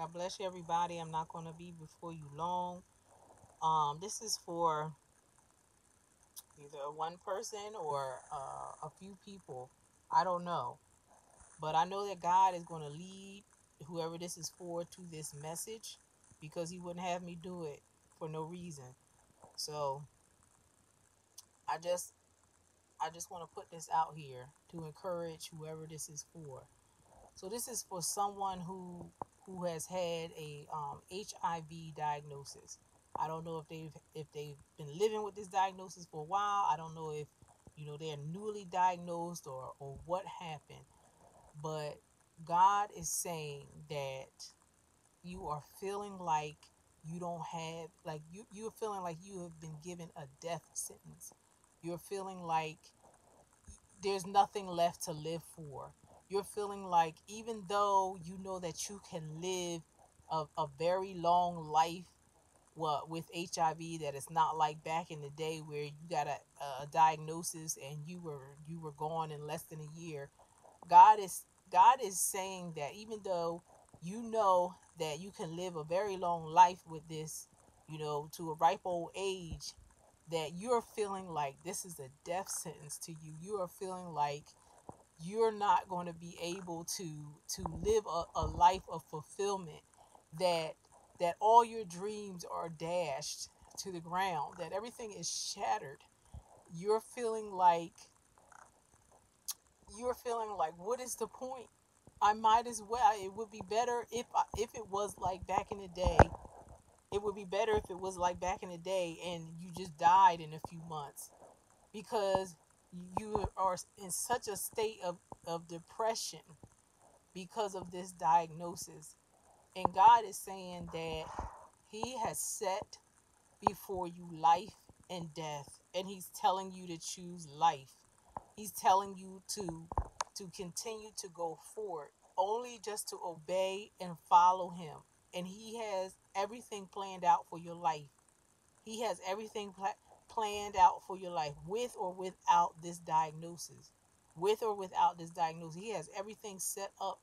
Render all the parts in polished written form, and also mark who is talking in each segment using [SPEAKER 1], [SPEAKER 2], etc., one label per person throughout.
[SPEAKER 1] God bless you, everybody. I'm not going to be before you long. This is for either one person or a few people. I don't know, but I know that God is going to lead whoever this is for to this message because He wouldn't have me do it for no reason. So I just I just want to put this out here to encourage whoever this is for. So this is for someone who has had a HIV diagnosis. I don't know if they've been living with this diagnosis for a while. I don't know if they're newly diagnosed or what happened. But God is saying that you are feeling like you don't have like you're feeling like you have been given a death sentence. You're feeling like there's nothing left to live for. You're feeling like even though you know that you can live a very long life, with HIV, that it's not like back in the day where you got a diagnosis and you were gone in less than a year. God is saying that even though you know that you can live a very long life with this, to a ripe old age, that you're feeling like this is a death sentence to you. You are feeling like you're not going to be able to live a life of fulfillment, that all your dreams are dashed to the ground, that everything is shattered. You're feeling like what is the point? I might as well. It would be better if it was like back in the day. It would be better if it was like back in the day and you just died in a few months, because you are in such a state of depression because of this diagnosis. And God is saying that He has set before you life and death, and He's telling you to choose life. He's telling you to continue to go forward, only just to obey and follow Him. And He has everything planned out for your life. He has everything planned out for your life, with or without this diagnosis. With or without this diagnosis, He has everything set up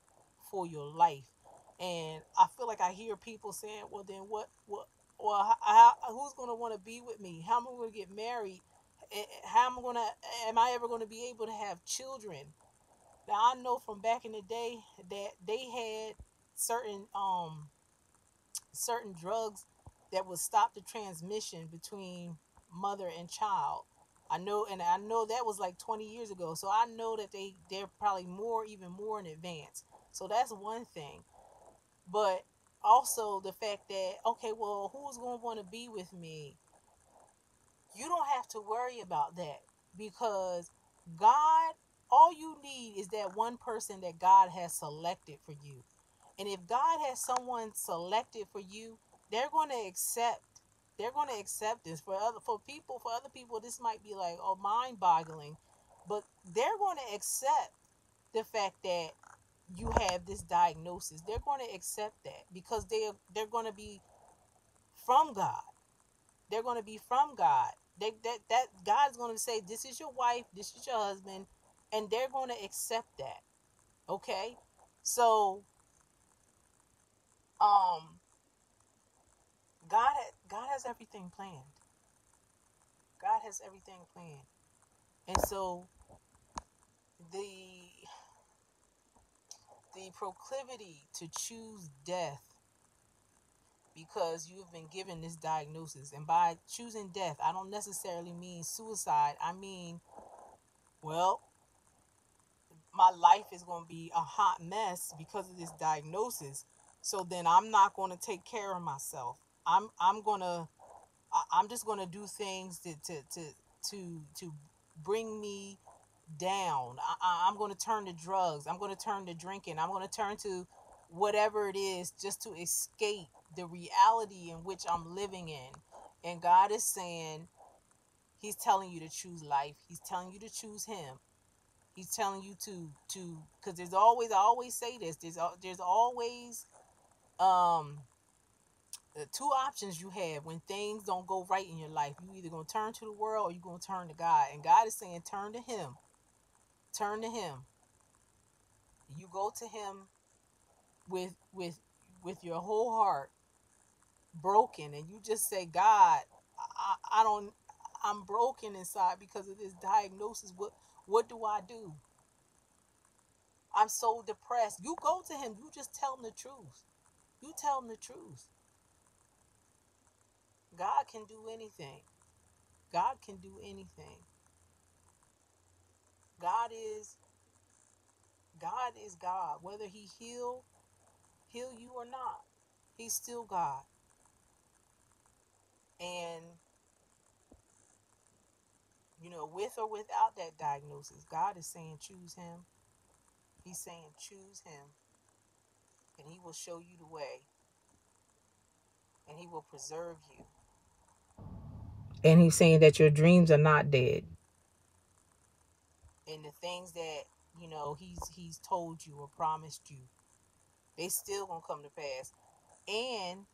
[SPEAKER 1] for your life. And I feel like I hear people saying, "Well, then well, who's going to want to be with me? How am I going to get married? Am I ever going to be able to have children?" Now, I know from back in the day that they had certain certain drugs that would stop the transmission between mother and child. I know that was like 20 years ago. So I know that they're probably even more in advance. So that's one thing. But also the fact that, okay, well, who's going to want to be with me? You don't have to worry about that, because God, all you need is that one person that God has selected for you. And if God has someone selected for you, they're going to accept. They're going to accept this. For other people, this might be like, oh, mind boggling, but they're going to accept the fact that you have this diagnosis. They're going to accept that because they're going to be from God. They're going to be from God. That God's going to say, this is your wife, this is your husband, and they're going to accept that. Okay, so um God has everything planned. God has everything planned. And so the the proclivity to choose death because you've been given this diagnosis, and by choosing death, I don't necessarily mean suicide. I mean, well, my life is going to be a hot mess because of this diagnosis. So then I'm not going to take care of myself. I'm going to I'm just going to do things to bring me down. I'm going to turn to drugs. I'm going to turn to drinking. I'm going to turn to whatever it is just to escape the reality in which I'm living in. And God is saying, He's telling you to choose life. He's telling you to choose Him. He's telling you to because I always say this. There's always um the two options you have when things don't go right in your life. You either gonna turn to the world or you gonna turn to God. And God is saying, turn to Him. Turn to Him. You go to Him with with with your whole heart broken, and you just say, God, I don't, I'm broken inside because of this diagnosis. What do I do? I'm so depressed. You go to him. You just tell him the truth. You tell him the truth. God can do anything. God can do anything. God is God is God. Whether he heal you or not, he's still God. And with or without that diagnosis, God is saying choose him. He's saying choose him, and he will show you the way, and he will preserve you. And he's saying that your dreams are not dead. And the things that, he's told you or promised you, they still gonna come to pass. And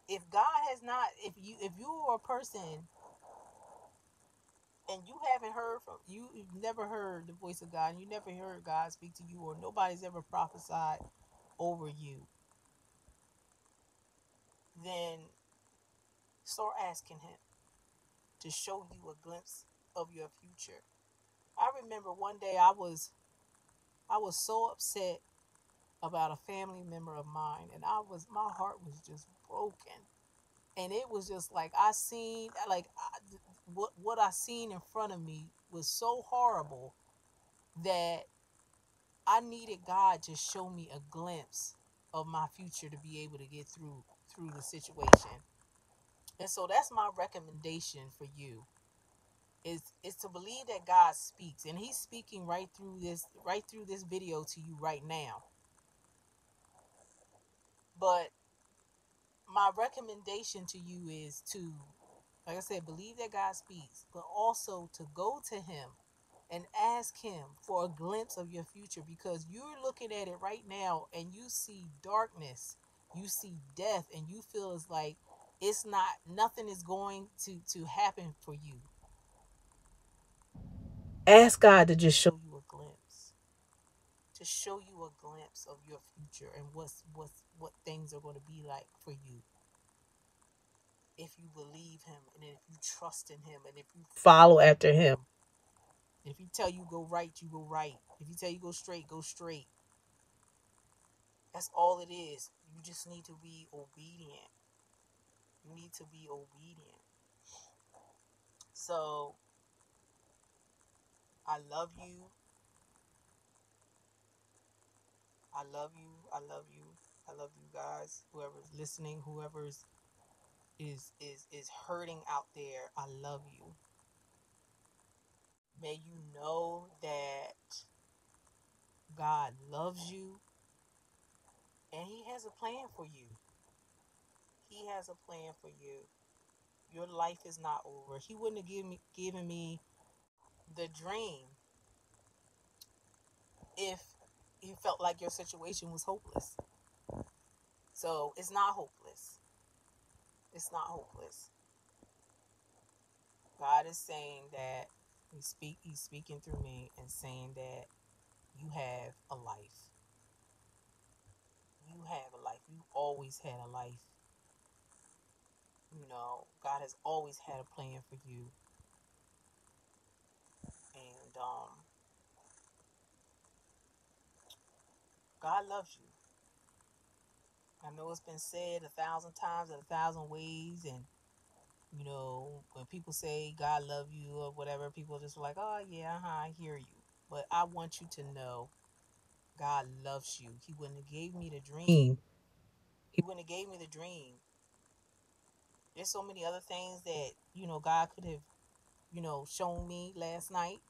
[SPEAKER 1] if God has not, if you are a person and you haven't heard from you've never heard the voice of God, and you never heard God speak to you, or nobody's ever prophesied over you, then start asking him to show you a glimpse of your future. I remember one day I was so upset about a family member of mine, and my heart was just broken. And it was just like I seen, what I seen in front of me was so horrible that I needed God to show me a glimpse of my future to be able to get through the situation. And so that's my recommendation for you, is to believe that God speaks, and he's speaking right through this video to you right now. But my recommendation to you is to, like I said, believe that God speaks, but also to go to him and ask him for a glimpse of your future, because you're looking at it right now and you see darkness, you see death, and you feel it's like it's not nothing is going to happen for you. Ask God to just show you a glimpse, to show you a glimpse of your future, and what things are going to be like for you if you believe him, and if you trust in him, and if you follow after him. If he tell you go right, you go right. If he tell you go straight, go straight. That's all it is. You just need to be obedient. You need to be obedient. So I love you. I love you. I love you. I love you guys. Whoever's listening, whoever's is hurting out there, I love you. May you know that God loves you, and he has a plan for you. He has a plan for you. Your life is not over. He wouldn't have given me the dream if he felt like your situation was hopeless. So it's not hopeless. It's not hopeless. God is saying that he's speaking through me and saying that you have a life. You have a life. You always had a life. God has always had a plan for you. And God loves you. I know it's been said 1,000 times in 1,000 ways, and when people say God love you or whatever, people just like, oh yeah, I hear you. But I want you to know God loves you. He wouldn't have gave me the dream. He wouldn't have gave me the dream. There's so many other things that, God could have, shown me last night.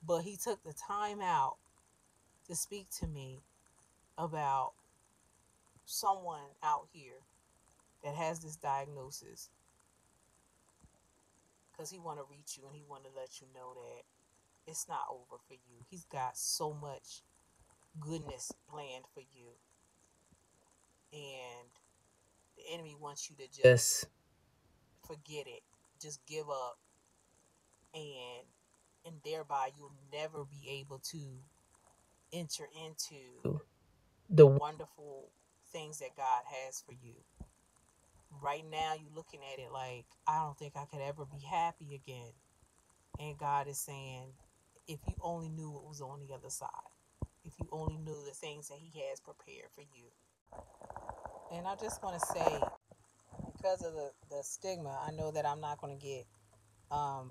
[SPEAKER 1] But he took the time out to speak to me about someone out here that has this diagnosis, because he want to reach you, and he want to let you know that it's not over for you. He's got so much goodness planned for you. And the enemy wants you to just forget it, just give up, and thereby you'll never be able to enter into the wonderful things that God has for you. Right now, you're looking at it like, I don't think I could ever be happy again. And God is saying, if you only knew what was on the other side, if you only knew the things that He has prepared for you. And I just want to say, because of the stigma, I know that I'm not going to get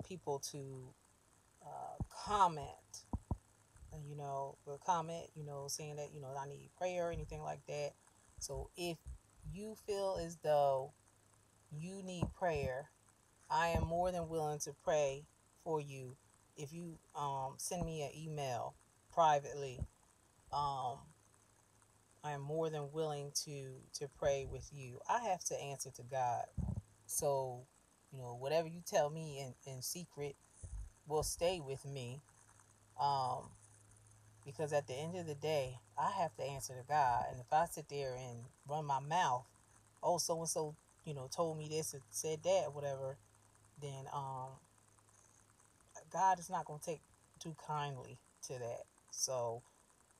[SPEAKER 1] people to comment, comment, saying that, I need prayer or anything like that. So if you feel as though you need prayer, I am more than willing to pray for you. If you send me an email privately, um, I am more than willing to pray with you. I have to answer to God. So, whatever you tell me in secret will stay with me. Um, because at the end of the day, I have to answer to God. And if I sit there and run my mouth, oh, so and so, told me this and said that, whatever, then God is not going to take too kindly to that. So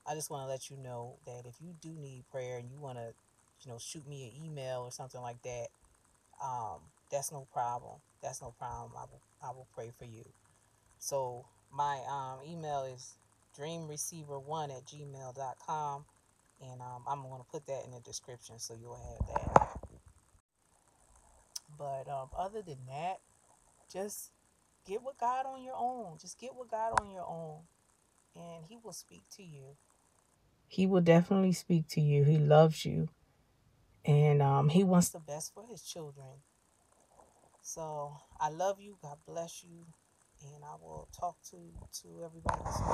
[SPEAKER 1] I just want to let you know that if you do need prayer and you want to, shoot me an email or something like that, um, that's no problem. That's no problem. I will pray for you. So my email is dreamreceiver1@gmail.com. And I'm going to put that in the description so you'll have that. But other than that, just get with God on your own. Just get with God on your own, and He will speak to you. He will definitely speak to you. He loves you, and He wants the best for His children. So I love you. God bless you, and I will talk to everybody soon.